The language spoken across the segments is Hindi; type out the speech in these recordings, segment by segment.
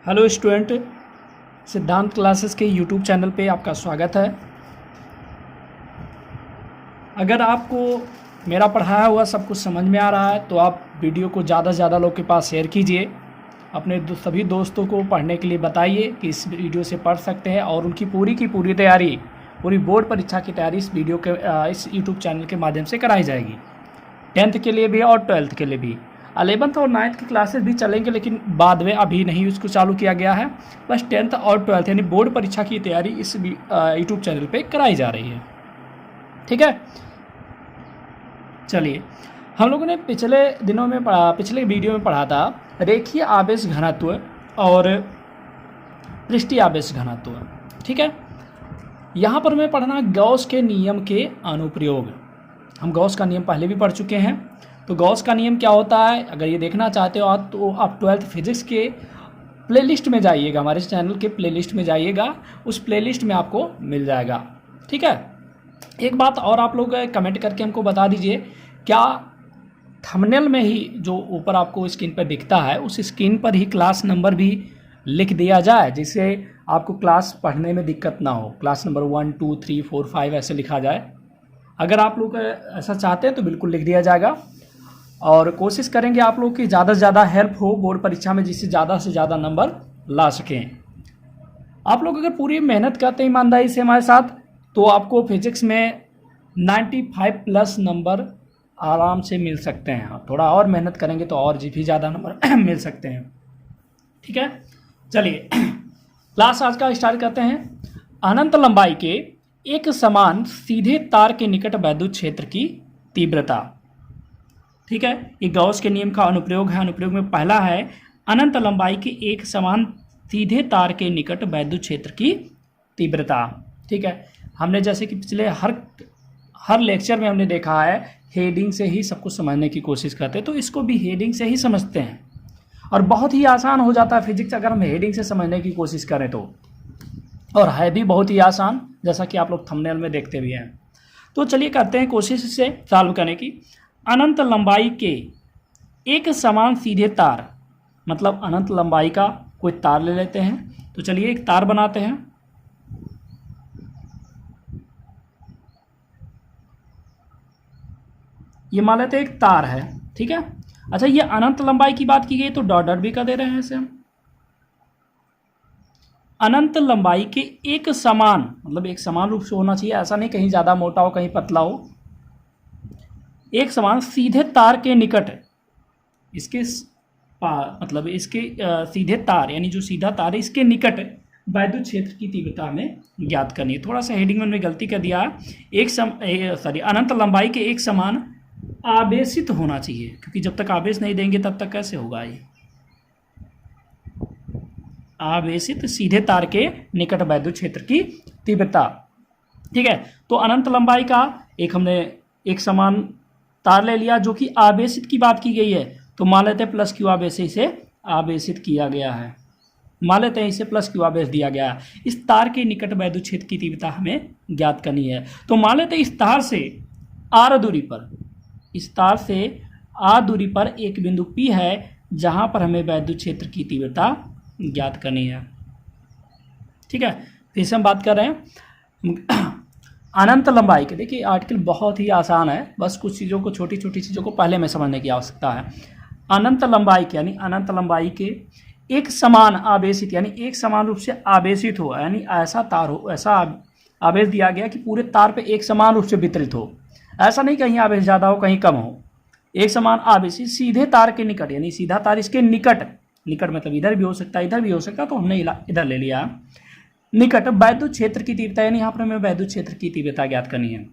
हेलो स्टूडेंट, सिद्धांत क्लासेस के यूट्यूब चैनल पे आपका स्वागत है। अगर आपको मेरा पढ़ाया हुआ सब कुछ समझ में आ रहा है तो आप वीडियो को ज़्यादा से ज़्यादा लोग के पास शेयर कीजिए। अपने सभी दोस्तों को पढ़ने के लिए बताइए कि इस वीडियो से पढ़ सकते हैं और उनकी पूरी तैयारी, पूरी बोर्ड परीक्षा की तैयारी इस वीडियो के इस यूट्यूब चैनल के माध्यम से कराई जाएगी। 10th के लिए भी और 12th के लिए भी। 11th और 9th की क्लासेस भी चलेंगे, लेकिन बाद में अभी नहीं उसको चालू किया गया है। बस 10th और 12th यानी बोर्ड परीक्षा की तैयारी इस यूट्यूब चैनल पे कराई जा रही है। ठीक है, चलिए हम लोगों ने पिछले वीडियो में पढ़ा था रेखीय आवेश घनत्व और पृष्ठीय आवेश घनत्व। ठीक है, यहाँ पर हमें पढ़ना गॉस के नियम के अनुप्रयोग। हम गॉस का नियम पहले भी पढ़ चुके हैं। तो गॉस का नियम क्या होता है, अगर ये देखना चाहते हो तो आप 12th फिजिक्स के प्लेलिस्ट में जाइएगा, हमारे चैनल के प्लेलिस्ट में जाइएगा, उस प्लेलिस्ट में आपको मिल जाएगा। ठीक है, एक बात और आप लोग कमेंट करके हमको बता दीजिए, क्या थंबनेल में ही जो ऊपर आपको स्क्रीन पर दिखता है उस स्क्रीन पर ही क्लास नंबर भी लिख दिया जाए, जिससे आपको क्लास पढ़ने में दिक्कत ना हो। क्लास नंबर 1 2 3 4 5 ऐसे लिखा जाए। अगर आप लोग ऐसा चाहते हैं तो बिल्कुल लिख दिया जाएगा और कोशिश करेंगे आप लोग की ज़्यादा से ज़्यादा हेल्प हो बोर्ड परीक्षा में, जिससे ज़्यादा से ज़्यादा नंबर ला सकें। आप लोग अगर पूरी मेहनत करते हैं ईमानदारी से हमारे साथ तो आपको फिजिक्स में 95+ नंबर आराम से मिल सकते हैं। थोड़ा और मेहनत करेंगे तो और भी ज़्यादा नंबर मिल सकते हैं। ठीक है, चलिए क्लास आज का स्टार्ट करते हैं। अनंत लंबाई के एक समान सीधे तार के निकट वैद्युत क्षेत्र की तीव्रता। ठीक है, ये गॉस के नियम का अनुप्रयोग है। अनुप्रयोग में पहला है अनंत लंबाई के एक समान सीधे तार के निकट वैद्युत क्षेत्र की तीव्रता। ठीक है, हमने जैसे कि पिछले हर लेक्चर में हमने देखा है हेडिंग से ही सब कुछ समझने की कोशिश करते हैं, तो इसको भी हेडिंग से ही समझते हैं और बहुत ही आसान हो जाता है फिजिक्स अगर हम हेडिंग से समझने की कोशिश करें तो, और है भी बहुत ही आसान, जैसा कि आप लोग थंबनेल में देखते भी हैं। तो चलिए करते हैं कोशिश इसे सॉल्व करने की। अनंत लंबाई के एक समान सीधे तार, मतलब अनंत लंबाई का कोई तार ले लेते हैं। तो चलिए एक तार बनाते हैं। ये मान लेते हैं एक तार है। ठीक है, अच्छा ये अनंत लंबाई की बात की गई तो डॉट डॉट भी कर दे रहे हैं इसे हम। अनंत लंबाई के एक समान, मतलब एक समान रूप से होना चाहिए, ऐसा नहीं कहीं ज़्यादा मोटा हो कहीं पतला हो। एक समान सीधे तार के निकट, इसके मतलब इसके सीधे तार यानी जो सीधा तार है इसके निकट वैद्युत क्षेत्र की तीव्रता हमें ज्ञात करनी है। थोड़ा सा हेडिंग में हमने गलती कर दिया। अनंत लंबाई के एक समान आवेशित होना चाहिए, क्योंकि जब तक आवेश नहीं देंगे तब तक कैसे होगा ये। आवेशित सीधे तार के निकट वैद्युत क्षेत्र की तीव्रता। ठीक है, तो अनंत लंबाई का हमने एक समान तार ले लिया जो कि आवेशित की बात की गई है, तो मान लेते हैं प्लस क्यू आवेश से इसे आवेशित किया गया है। मान लेते हैं इसे प्लस क्यू आवेश दिया गया है। इस तार के निकट वैद्युत क्षेत्र की तीव्रता हमें ज्ञात करनी है। तो मान लेते हैं इस तार से आर दूरी पर एक बिंदु P है जहां पर हमें वैद्युत क्षेत्र की तीव्रता ज्ञात करनी है। ठीक है, फिर से हम बात कर रहे हैं अनंत लंबाई के। देखिए आर्टिकल बहुत ही आसान है, बस कुछ चीज़ों को, छोटी छोटी चीज़ों को पहले में समझने की आवश्यकता है। अनंत लंबाई के यानी अनंत लंबाई के एक समान आवेशित, यानी एक समान रूप से आवेशित हो, यानी ऐसा तार हो, ऐसा आवेश दिया गया कि पूरे तार पे एक समान रूप से वितरित हो। ऐसा नहीं कहीं आवेश ज़्यादा हो कहीं कम हो, एक समान आवेशित सीधे तार के निकट, यानी सीधा तार इसके निकट मतलब इधर भी हो सकता है इधर भी हो सकता है, तो हमने इधर ले लिया। निकट वैद्युत क्षेत्र की तीव्रता, यानी यहाँ पर हमें वैद्युत क्षेत्र की तीव्रता ज्ञात करनी है।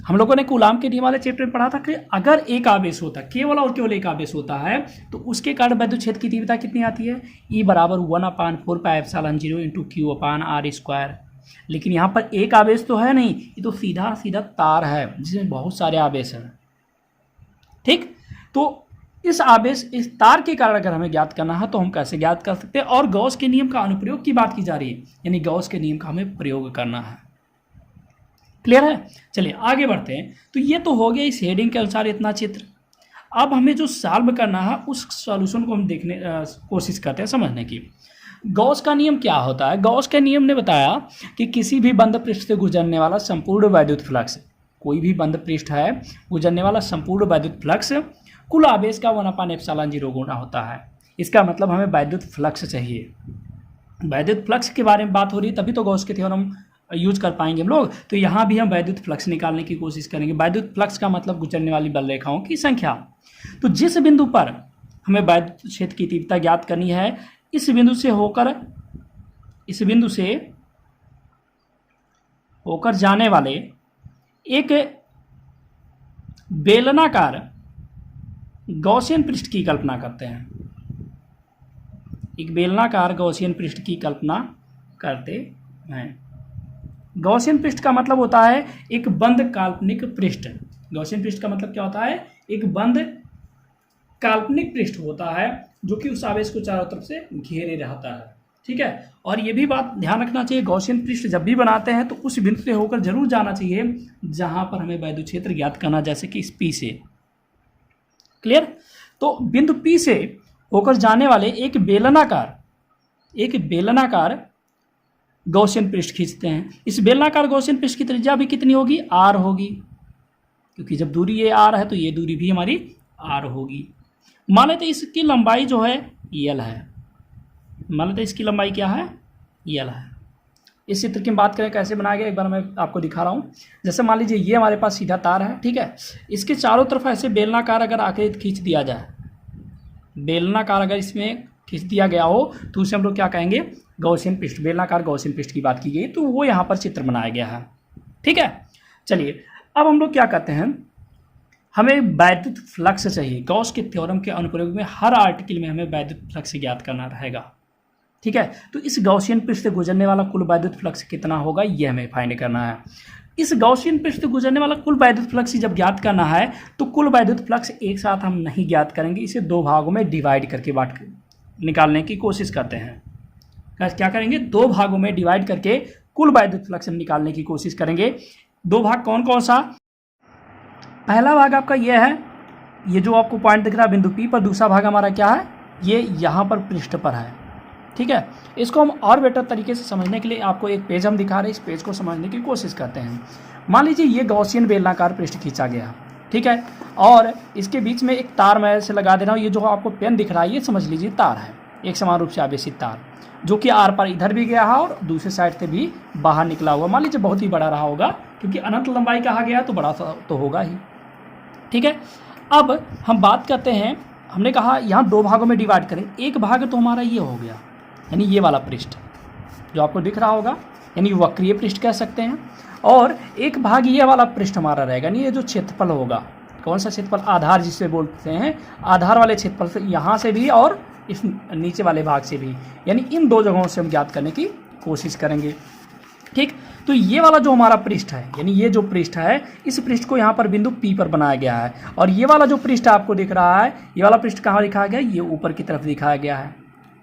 हम लोगों ने कूलाम के नियम वाले चैप्टर में पढ़ा था कि अगर एक आवेश होता है, केवल और केवल एक आवेश होता है, तो उसके कारण वैद्युत क्षेत्र की तीव्रता कितनी आती है, E बराबर 1/4πε0 इंटू Q/r²। लेकिन यहाँ पर एक आवेश तो है नहीं, ये तो सीधा सीधा तार है जिसमें बहुत सारे आवेश हैं। ठीक, तो इस तार के कारण अगर हमें ज्ञात करना है तो हम कैसे ज्ञात कर सकते हैं, और गॉस के नियम का अनुप्रयोग की बात की जा रही है, यानी गॉस के नियम का हमें प्रयोग करना है। क्लियर है, चलिए आगे बढ़ते हैं। तो ये तो हो गया इस हेडिंग के अनुसार इतना चित्र। अब हमें जो सॉल्व करना है उस सॉल्यूशन को हम देखने कोशिश करते हैं समझने की। गॉस का नियम क्या होता है? गॉस के नियम ने बताया कि किसी भी बंद पृष्ठ से गुजरने वाला संपूर्ण वैद्युत फ्लक्स, कोई भी बंद पृष्ठ है गुजरने वाला संपूर्ण वैद्युत फ्लक्स कुल आवेश का 1/ε0 गुना होता है। इसका मतलब हमें वैद्युत फ्लक्स चाहिए। वैद्युत फ्लक्स के बारे में बात हो रही है तभी तो गॉस के थ्योरम यूज कर पाएंगे हम लोग। तो यहाँ भी हम वैद्युत फ्लक्स निकालने की कोशिश करेंगे। वैद्युत फ्लक्स का मतलब गुजरने वाली बल रेखाओं की संख्या। तो जिस बिंदु पर हमें वैद्युत क्षेत्र की तीव्रता ज्ञात करनी है, इस बिंदु से होकर जाने वाले एक बेलनाकार गॉसियन पृष्ठ की कल्पना करते हैं। एक बेलनाकार गॉसियन पृष्ठ की कल्पना करते हैं। गॉसियन पृष्ठ का मतलब होता है एक बंद काल्पनिक पृष्ठ। गॉसियन पृष्ठ का मतलब क्या होता है? एक बंद काल्पनिक पृष्ठ होता है जो कि उस आवेश को चारों तरफ से घेरे रहता है। ठीक है, और ये भी बात ध्यान रखना चाहिए, गॉसियन पृष्ठ जब भी बनाते हैं तो उस बिंदु से होकर जरूर जाना चाहिए जहां पर हमें वैद्युत क्षेत्र ज्ञात करना, जैसे कि इस पी से। क्लियर? तो बिंदु पी से होकर जाने वाले एक बेलनाकार गॉसियन पृष्ठ खींचते हैं। इस बेलनाकार गॉसियन पृष्ठ की त्रिज्या भी कितनी होगी? r होगी, क्योंकि जब दूरी ये r है तो ये दूरी भी हमारी r होगी। मान लेते इसकी लंबाई जो है l है। मान लेते इसकी लंबाई क्या है? l है। इस चित्र की बात करें कैसे बनाया गया, एक बार मैं आपको दिखा रहा हूँ। जैसे मान लीजिए ये हमारे पास सीधा तार है, ठीक है। इसके चारों तरफ ऐसे बेलनाकार अगर आकृति खींच दिया जाए, बेलनाकार अगर इसमें खींच दिया गया हो तो उसे हम लोग क्या कहेंगे? गॉसियन पृष्ठ। बेलनाकार गॉसियन पृष्ठ की बात की गई तो वो यहाँ पर चित्र बनाया गया है। ठीक है, चलिए अब हम लोग क्या करते हैं, हमें वैद्युत फ्लक्स चाहिए। गॉस के थ्योरम के अनुप्रयोग में हर आर्टिकल में हमें वैद्युत फ्लक्स ज्ञात करना रहेगा। ठीक है, तो इस गॉसियन पृष्ठ से गुजरने वाला कुल वैद्युत फ्लक्स कितना होगा ये हमें फाइंड करना है। इस गॉसियन पृष्ठ से गुजरने वाला कुल वैद्युत फ्लक्स जब ज्ञात करना है तो कुल वैद्युत फ्लक्स एक साथ हम नहीं ज्ञात करेंगे, इसे दो भागों में डिवाइड करके निकालने की कोशिश करते हैं। क्या करेंगे? दो भागों में डिवाइड करके कुल वैद्युत फ्लक्स निकालने की कोशिश करेंगे। दो भाग कौन कौन सा? पहला भाग आपका ये है, ये जो आपको पॉइंट दिख रहा है बिंदु P पर। दूसरा भाग हमारा क्या है? ये यहाँ पर पृष्ठ पर है। ठीक है, इसको हम और बेटर तरीके से समझने के लिए आपको एक पेज हम दिखा रहे हैं, इस पेज को समझने की कोशिश करते हैं। मान लीजिए ये गॉसियन बेलनाकार पृष्ठ खींचा गया, ठीक है, और इसके बीच में एक तार मैं ऐसे लगा दे रहा हूँ। ये जो आपको पेन दिख रहा है ये समझ लीजिए तार है, एक समान रूप से आवेशित तार, जो कि आर पर इधर भी गया है और दूसरे साइड से भी बाहर निकला हुआ। मान लीजिए बहुत ही बड़ा रहा होगा, क्योंकि अनंत लंबाई कहा गया तो बड़ा तो होगा ही। ठीक है, अब हम बात करते हैं, हमने कहा यहाँ दो भागों में डिवाइड करें। एक भाग तो हमारा ये हो गया, यानी ये वाला पृष्ठ जो आपको दिख रहा होगा, यानी वक्रीय पृष्ठ कह सकते हैं। और एक भाग ये वाला पृष्ठ हमारा रहेगा, यानी ये जो क्षेत्रफल होगा, कौन सा क्षेत्रफल? आधार जिसे बोलते हैं, आधार वाले क्षेत्रफल से यहाँ से भी और इस नीचे वाले भाग से भी, यानी इन दो जगहों से हम ज्ञात करने की कोशिश करेंगे। ठीक, तो ये वाला जो हमारा पृष्ठ है, यानी ये जो पृष्ठ है, इस पृष्ठ को यहाँ पर बिंदु P पर बनाया गया है। और ये वाला जो पृष्ठ आपको दिख रहा है, ये वाला पृष्ठ कहाँ दिखाया गया? ये ऊपर की तरफ दिखाया गया है।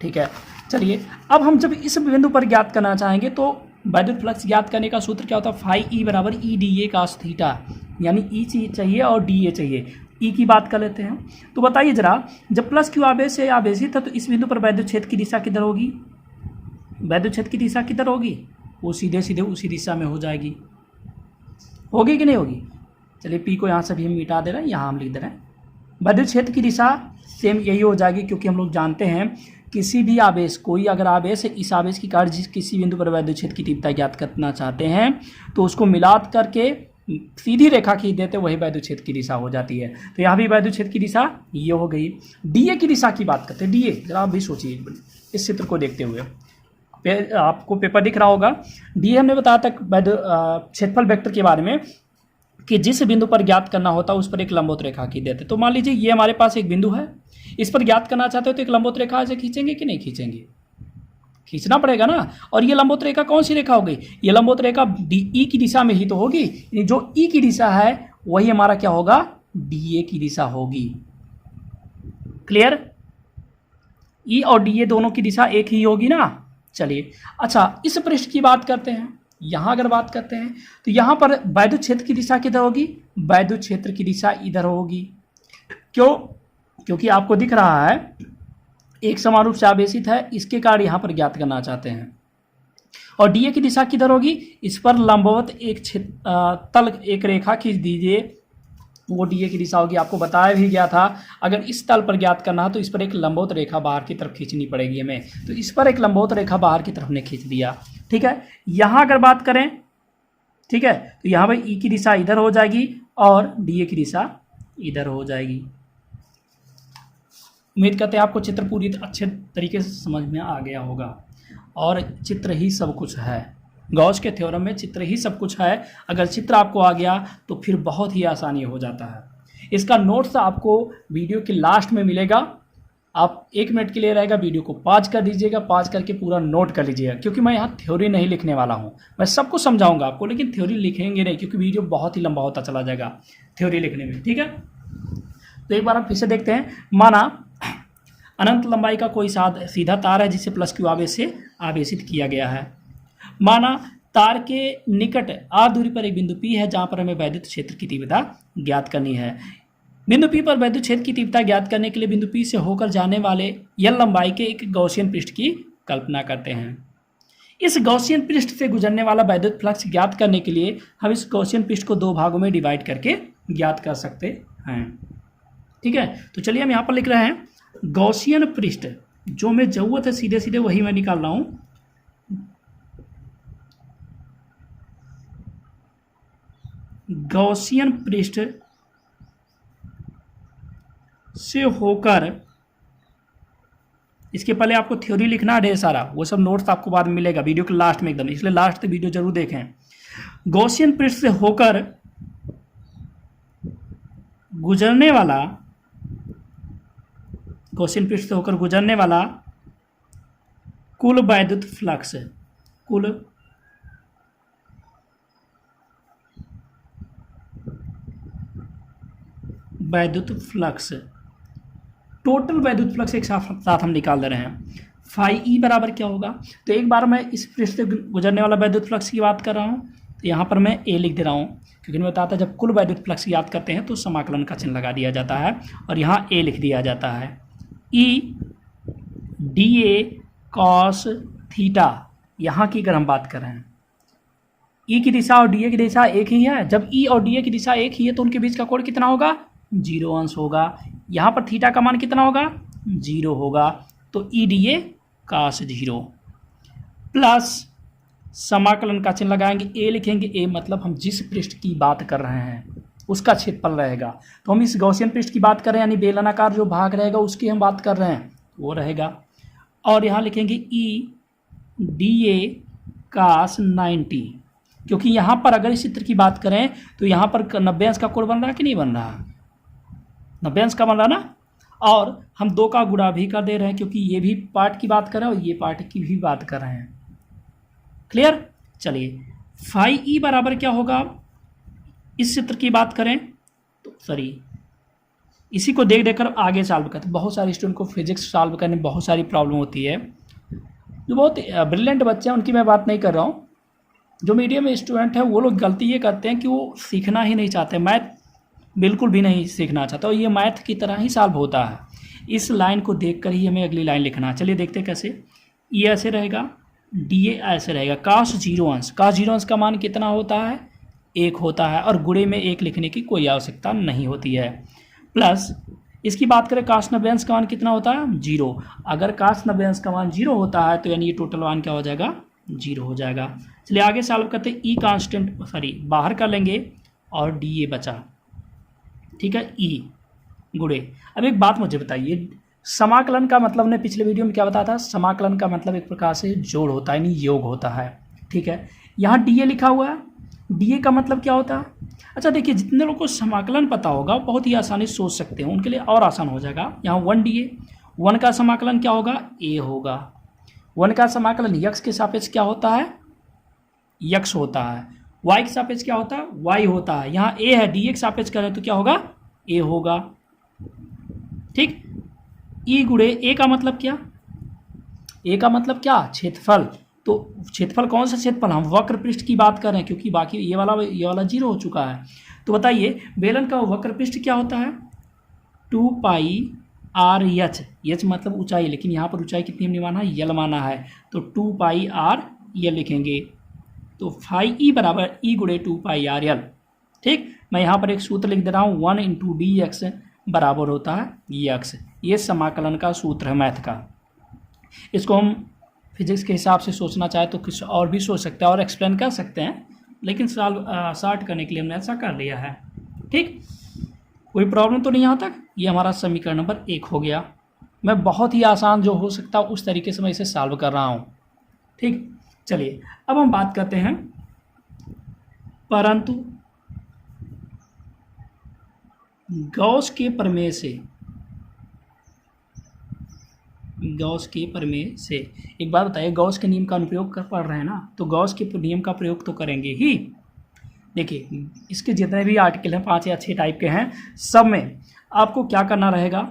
ठीक है, चलिए अब हम जब इस बिंदु पर ज्ञात करना चाहेंगे तो वैद्युत फ्लक्स ज्ञात करने का सूत्र क्या होता है? फाई ई बराबर E D A cos theta, यानी ई चाहिए और डी ए चाहिए। ई की बात कर लेते हैं, तो बताइए जरा, जब प्लस क्यू आवेश से आवेशित है तो इस बिंदु पर वैद्युत क्षेत्र की दिशा किधर होगी? वैद्युत क्षेत्र की दिशा किधर होगी? वो सीधे सीधे उसी दिशा में हो जाएगी। होगी कि नहीं होगी? चलिए पी को यहाँ से भी हम मिटा दे रहे हैं, यहाँ हम लिख दे रहे हैं। वैद्युत क्षेत्र की दिशा सेम यही हो जाएगी, क्योंकि हम लोग जानते हैं किसी भी आवेश, कोई अगर आवेश है, इस आवेश की कार्य जिस किसी बिंदु पर वैद्युत क्षेत्र की तीव्रता ज्ञात करना चाहते हैं तो उसको मिला करके सीधी रेखा खींच देते, वही वैद्युत क्षेत्र की दिशा हो जाती है। तो यहाँ भी वैद्युत क्षेत्र की दिशा ये हो गई। डीए की दिशा की बात करते हैं। डीए जरा आप भी सोचिए इस चित्र को देखते हुए, आपको पेपर दिख रहा होगा। डीए हमने बताया था क्षेत्रफल वेक्टर के बारे में कि जिस बिंदु पर ज्ञात करना होता है उस पर एक लंबवत रेखा खींच देते। तो मान लीजिए ये हमारे पास एक बिंदु है, इस पर ज्ञात करना चाहते हो तो एक लंबवत रेखा से खींचेंगे कि नहीं खींचेंगे? खींचना पड़ेगा ना। और ये लंबवत रेखा कौन सी रेखा हो गई? ये लंबवत रेखा ई की दिशा में ही तो होगी, जो ई की दिशा है वही हमारा क्या होगा? डीए की दिशा होगी। क्लियर? ई और डीए दोनों की दिशा एक ही होगी ना। चलिए अच्छा, इस पृष्ठ की बात करते हैं। यहाँ अगर बात करते हैं तो यहाँ पर वैद्युत क्षेत्र की दिशा किधर होगी? वैद्युत क्षेत्र की दिशा इधर होगी। क्यों? क्योंकि आपको दिख रहा है एक समान रूप से आवेशित है, इसके कारण यहाँ पर ज्ञात करना चाहते हैं। और डी ए की दिशा किधर होगी? इस पर लंबवत एक रेखा खींच दीजिए, वो डी ए की दिशा होगी। आपको बताया भी गया था, अगर इस तल पर ज्ञात करना है तो इस पर एक लंबवत रेखा बाहर की तरफ खींचनी पड़ेगी हमें। तो इस पर एक लंबवत रेखा बाहर की तरफ ने खींच दिया। ठीक है, यहाँ अगर बात करें, ठीक है, तो यहाँ पर ई की दिशा इधर हो जाएगी और डी ए की दिशा इधर हो जाएगी। उम्मीद करते हैं आपको चित्र पूरी अच्छे तरीके से समझ में आ गया होगा। और चित्र ही सब कुछ है, गॉस के थ्योरम में चित्र ही सब कुछ है। अगर चित्र आपको आ गया तो फिर बहुत ही आसानी हो जाता है। इसका नोट्स आपको वीडियो के लास्ट में मिलेगा। आप 1 मिनट के लिए रहेगा, वीडियो को पॉज कर दीजिएगा, पॉज करके पूरा नोट कर लीजिएगा, क्योंकि मैं यहाँ थ्योरी नहीं लिखने वाला हूँ। मैं सब कुछ समझाऊंगा आपको, लेकिन थ्योरी लिखेंगे नहीं, क्योंकि वीडियो बहुत ही लंबा होता चला जाएगा थ्योरी लिखने में। ठीक है, तो एक बार हम फिर से देखते हैं। माना अनंत लंबाई का कोई सीधा तार है जिसे प्लस क्यू आवेश से आवेशित किया गया है। माना तार के निकट आर दूरी पर एक बिंदु P है जहां पर हमें वैद्युत क्षेत्र की तीव्रता ज्ञात करनी है। बिंदु P पर वैद्युत क्षेत्र की तीव्रता ज्ञात करने के लिए बिंदु P से होकर जाने वाले L लंबाई के एक गॉसियन पृष्ठ की कल्पना करते हैं। इस गॉसियन पृष्ठ से गुजरने वाला वैद्युत फ्लक्स ज्ञात करने के लिए हम इस गॉसियन पृष्ठ को 2 भागों में डिवाइड करके ज्ञात कर सकते हैं। ठीक है, तो चलिए हम यहाँ पर लिख रहे हैं गॉसियन पृष्ठ, जो मैं जरूरत है सीधे सीधे वही मैं निकाल रहा हूं। गॉसियन पृष्ठ से होकर, इसके पहले आपको थ्योरी लिखना है ढेर सारा, वो सब नोट्स आपको बाद में मिलेगा वीडियो के लास्ट में एकदम, इसलिए लास्ट तक वीडियो जरूर देखें। गॉसियन पृष्ठ से होकर गुजरने वाला, गॉसियन पृष्ठ से होकर गुजरने वाला कुल वैद्युत फ्लक्स, कुल वैद्युत फ्लक्स, टोटल वैद्युत फ्लक्स एक साथ हम निकाल दे रहे हैं। फाई ई बराबर क्या होगा? तो एक बार मैं इस पृष्ठ से गुजरने वाला वैद्युत फ्लक्स की बात कर रहा हूँ, तो यहाँ पर मैं ए लिख दे रहा हूँ, क्योंकि मैं बताता जब कुल वैद्युत फ्लक्स याद करते हैं तो समाकलन का चिन्ह लगा दिया जाता है और यहाँ ए लिख दिया जाता है। E D A cos theta, यहाँ की अगर हम बात कर रहे हैं, ई की दिशा और डी ए की दिशा एक ही है। जब ई और डी ए की दिशा एक ही है तो उनके बीच का कोण कितना होगा? 0 अंश होगा। यहाँ पर थीटा का मान कितना होगा? 0 होगा। तो E D A cos 0 plus समाकलन का चिन्ह लगाएंगे, ए लिखेंगे, ए मतलब हम जिस पृष्ठ की बात कर रहे हैं उसका क्षेत्रफल रहेगा। तो हम इस गॉसियन पृष्ठ की बात कर रहे हैं, यानी बेलनाकार जो भाग रहेगा उसकी हम बात कर रहे हैं, वो रहेगा। और यहाँ लिखेंगे ई डी ए कास 90, क्योंकि यहाँ पर अगर इस चित्र की बात करें तो यहाँ पर 90 अंश का कोण बन रहा है कि नहीं बन रहा? 90 अंश का बन रहा ना। और हम 2 का गुणा भी कर दे रहे हैं, क्योंकि ये भी पार्ट की बात कर रहे हैं और ये पार्ट की भी बात कर रहे हैं। क्लियर? चलिए, फाई ई बराबर क्या होगा? इस चित्र की बात करें तो इसी को देख देख कर आगे सॉल्व करते हैं। बहुत सारे स्टूडेंट को फिजिक्स सॉल्व करने में बहुत सारी प्रॉब्लम होती है। जो बहुत ब्रिलियंट बच्चे हैं उनकी मैं बात नहीं कर रहा हूँ, जो मीडियम में स्टूडेंट है वो लोग गलती ये करते हैं कि वो सीखना ही नहीं चाहते, मैथ बिल्कुल भी नहीं सीखना चाहता, और ये मैथ की तरह ही सॉल्व होता है। इस लाइन को देख कर ही हमें अगली लाइन लिखना है। चलिए देखते हैं कैसे। ये ऐसे रहेगा, डी ए ऐसे रहेगा, काश 0 अंश, काश 0 अंश का मान कितना होता है? 1 होता है, और गुणे में 1 लिखने की कोई आवश्यकता नहीं होती है। प्लस इसकी बात करें, काश 90 अंश का मान कितना होता है? 0। अगर काश 90 अंश का मान 0 होता है तो यानी ये टोटल मान क्या हो जाएगा? 0 हो जाएगा। चलिए आगे सॉल्व करते हैं। ई कांस्टेंट बाहर कर लेंगे और डी ए बचा, ठीक है, ई गुणे। अब एक बात मुझे बताइए, समाकलन का मतलब ने पिछले वीडियो में क्या बताया था? समाकलन का मतलब एक प्रकार से जोड़ होता है, यानी योग होता है। ठीक है, यहाँ डी ए लिखा हुआ है, डी ए का मतलब क्या होता है? अच्छा देखिए, जितने लोगों को समाकलन पता होगा बहुत ही आसानी से सोच सकते हैं, उनके लिए और आसान हो जाएगा। यहाँ 1 डी ए, 1 का समाकलन क्या होगा? ए होगा। 1 का समाकलन यक्स के सापेक्ष क्या होता है? यक्स होता है। वाई के सापेक्ष क्या होता है? वाई होता है। यहाँ ए है, डी ए के सापेक्ष करें तो क्या होगा? ए होगा। ठीक, ई गुणे ए का मतलब क्या? ए का मतलब क्या? क्षेत्रफल। तो क्षेत्रफल कौन सा क्षेत्रफल? हम वक्र पृष्ठ की बात कर रहे हैं, क्योंकि बाकी ये वाला 0 हो चुका है। तो बताइए बेलन का वक्र पृष्ठ क्या होता है? Two pi R H, H मतलब ऊंचाई, लेकिन यहाँ पर ऊंचाई कितनी हमने माना है, यल माना है, तो टू पाई आर यल लिखेंगे। तो फाई ई बराबर ई गुणे टू पाई आर यल। ठीक, मैं यहाँ पर एक सूत्र लिख दे रहा हूँ, 1 इंटू डी एक्स बराबर होता है ये एक्स। ये समाकलन का सूत्र है मैथ का। इसको हम फिजिक्स के हिसाब से सोचना चाहे तो कुछ और भी सोच सकते हैं और एक्सप्लेन कर सकते हैं, लेकिन शॉर्ट करने के लिए हमने ऐसा कर लिया है। ठीक, कोई प्रॉब्लम तो नहीं यहाँ तक। ये हमारा समीकरण नंबर 1 हो गया। मैं बहुत ही आसान जो हो सकता है उस तरीके से मैं इसे सॉल्व कर रहा हूँ। ठीक, चलिए अब हम बात करते हैं परंतु गॉस के प्रमेय से। गॉस के प्रमेय से एक बात बताइए, गॉस के नियम का अनुप्रयोग कर पढ़ रहे हैं ना, तो गॉस के नियम का प्रयोग तो करेंगे ही। देखिए इसके जितने भी आर्टिकल हैं 5 या 6 टाइप के हैं, सब में आपको क्या करना रहेगा,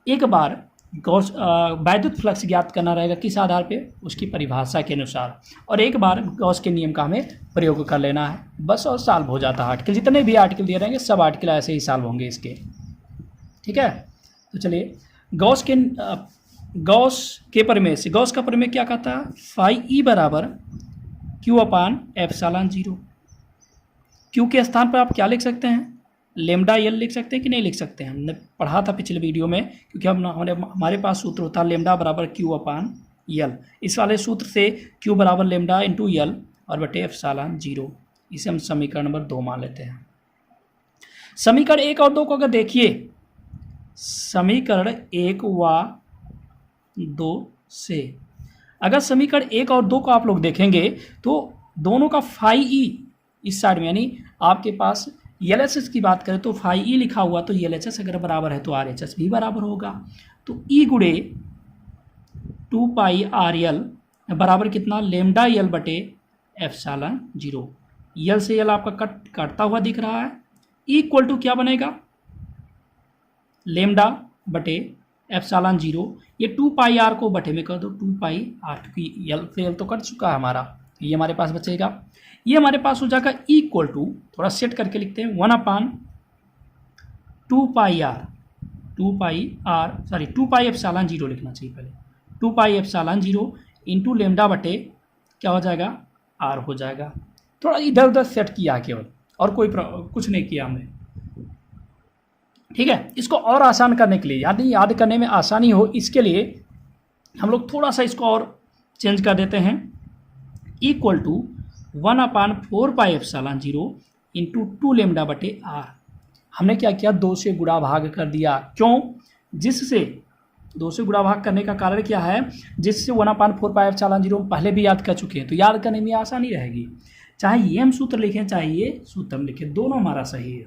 एक बार गॉस वैद्युत फ्लक्स ज्ञात करना रहेगा। किस आधार पे, उसकी परिभाषा के अनुसार, और एक बार गॉस के नियम का हमें प्रयोग कर लेना है बस, और सॉल्व हो जाता है आर्टिकल। जितने भी आर्टिकल दिए रहेंगे सब आर्टिकल ऐसे ही सॉल्व होंगे इसके। ठीक है, तो चलिए गॉस के प्रमेय से। गॉस का प्रमेय क्या कहता है, फाई ई बराबर क्यू अपान एप्सिलॉन 0। क्यू के स्थान पर आप क्या लिख सकते हैं, लेमडा यल लिख सकते हैं कि नहीं लिख सकते हैं। हमने पढ़ा था पिछले वीडियो में, क्योंकि हमारे पास सूत्र होता है लेमडा बराबर क्यू अपान यल। इस वाले सूत्र से क्यू बराबर लेमडा इंटू यल और बटे एप्सिलॉन 0। इसे हम समीकरण नंबर 2 मान लेते हैं। समीकरण 1 और 2 को अगर देखिए, समीकरण 1 व 2 से अगर समीकरण 1 और 2 को आप लोग देखेंगे तो दोनों का फाई ई इस साइड में, यानी आपके पास एल एच एस की बात करें तो फाई ई लिखा हुआ, तो एल एच एस अगर बराबर है तो आर एच एस भी बराबर होगा। तो ई गुणे 2 पाई आर यल बराबर कितना, लेमडा यल बटे एप्सिलॉन 0। यल से यल आपका कटता हुआ दिख रहा है। इक्वल टू क्या बनेगा, लेमडा बटे एप्सिलॉन 0। ये 2 पाई आर को बटे में कर दो, 2 पाई आर, क्योंकि यल से यल तो कट चुका है हमारा, ये हमारे पास बचेगा। ये हमारे पास हो जाएगा इक्वल टू, थोड़ा सेट करके लिखते हैं, 1 अपान 2 पाई आर, 2 पाई एप्सिलॉन 0 लिखना चाहिए पहले, 2 पाई एप्सिलॉन 0 इंटू लेमडा बटे क्या हो जाएगा, आर हो जाएगा। थोड़ा इधर उधर सेट किया केवल, और कोई कुछ नहीं किया हमने। ठीक है, इसको और आसान करने के लिए, याद करने में आसानी हो, इसके लिए हम लोग थोड़ा सा इसको और चेंज कर देते हैं। Equal to 1 upon 4 pi epsilon 0 into 2 lambda बटे आर। हमने क्या किया, 2 से गुणा भाग कर दिया। क्यों, जिससे 2 से गुणा भाग करने का कारण क्या है, जिससे 1 अपान 4 पाई एप्सिलॉन 0 पहले भी याद कर चुके हैं, तो याद करने में आसानी रहेगी। चाहे ये हम सूत्र लिखें चाहे ये सूत्र हम लिखें, दोनों हमारा सही है।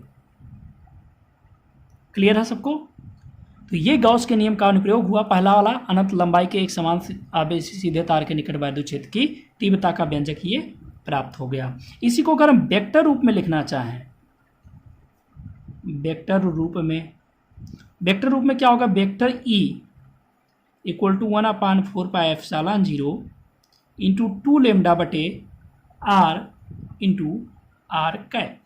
क्लियर है सबको। तो ये गॉस के नियम का अनुप्रयोग हुआ, पहला वाला, अनंत लंबाई के एक समान आवेशी सीधे तार के निकट वैद्युत क्षेत्र की तीव्रता का व्यंजक ये प्राप्त हो गया। इसी को अगर हम वेक्टर रूप में लिखना चाहें, वेक्टर रूप में क्या होगा, vector E equal to 1 upon 4 pi epsilon 0 into 2 lambda बटे आर इंटू आर कैप।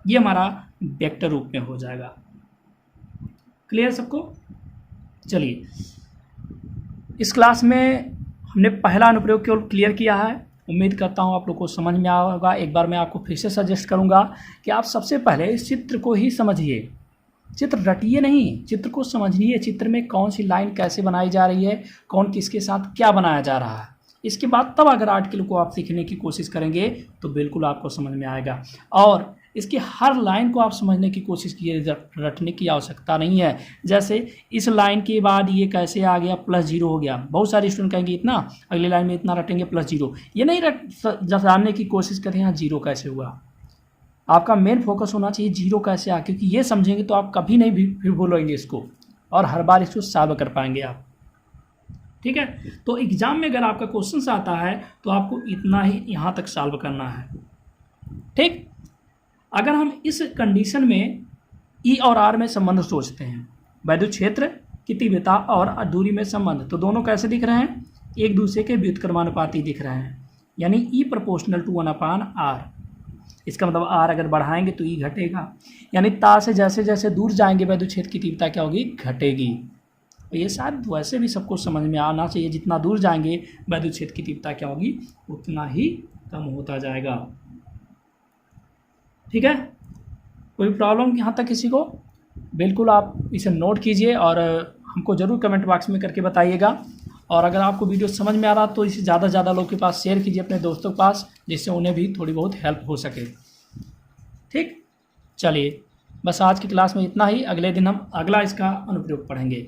ये हमारा वेक्टर रूप में हो जाएगा। क्लियर सबको। चलिए, इस क्लास में हमने पहला अनुप्रयोग केवल क्लियर किया है। उम्मीद करता हूँ आप लोग को समझ में आया होगा। एक बार मैं आपको फिर से सजेस्ट करूँगा कि आप सबसे पहले इस चित्र को ही समझिए, चित्र रटिए नहीं, चित्र को समझिए। चित्र में कौन सी लाइन कैसे बनाई जा रही है, कौन किसके साथ क्या बनाया जा रहा है। इसके बाद तब अगर आर्टिकल को आप सीखने की कोशिश करेंगे तो बिल्कुल आपको समझ में आएगा। और इसकी हर लाइन को आप समझने की कोशिश कीजिए, रटने की आवश्यकता नहीं है। जैसे इस लाइन के बाद ये कैसे आ गया, +0 हो गया। बहुत सारे स्टूडेंट कहेंगे इतना, अगली लाइन में इतना रटेंगे +0। ये नहीं जानने की कोशिश करें यहाँ 0 कैसे हुआ। आपका मेन फोकस होना चाहिए 0 कैसे आ, क्योंकि ये समझेंगे तो आप कभी नहीं भी भूलेंगे इसको, और हर बार इसको सॉल्व कर पाएंगे आप। ठीक है, तो एग्जाम में अगर आपका क्वेश्चन आता है तो आपको इतना ही यहाँ तक सॉल्व करना है। ठीक, अगर हम इस कंडीशन में ई और आर में संबंध सोचते हैं, वैद्युत क्षेत्र की तीव्रता और दूरी में संबंध, तो दोनों कैसे दिख रहे हैं, एक दूसरे के व्युत्क्रमानुपाती दिख रहे हैं, यानी ई प्रोपोर्शनल टू 1 अपान आर। इसका मतलब आर अगर बढ़ाएंगे तो ई घटेगा, यानी ता से जैसे जैसे दूर जाएंगे वैद्युत क्षेत्र की तीव्रता क्या होगी, घटेगी। तो ये शायद वैसे भी सबको समझ में आना चाहिए, जितना दूर जाएंगे वैद्युत क्षेत्र की तीव्रता क्या होगी, उतना ही कम होता जाएगा। ठीक है, कोई प्रॉब्लम यहाँ तक किसी को? बिल्कुल आप इसे नोट कीजिए और हमको ज़रूर कमेंट बॉक्स में करके बताइएगा। और अगर आपको वीडियो समझ में आ रहा तो इसे ज़्यादा से ज़्यादा लोग के पास शेयर कीजिए, अपने दोस्तों के पास, जिससे उन्हें भी थोड़ी बहुत हेल्प हो सके। ठीक, चलिए बस आज की क्लास में इतना ही। अगले दिन हम अगला इसका अनुप्रयोग पढ़ेंगे।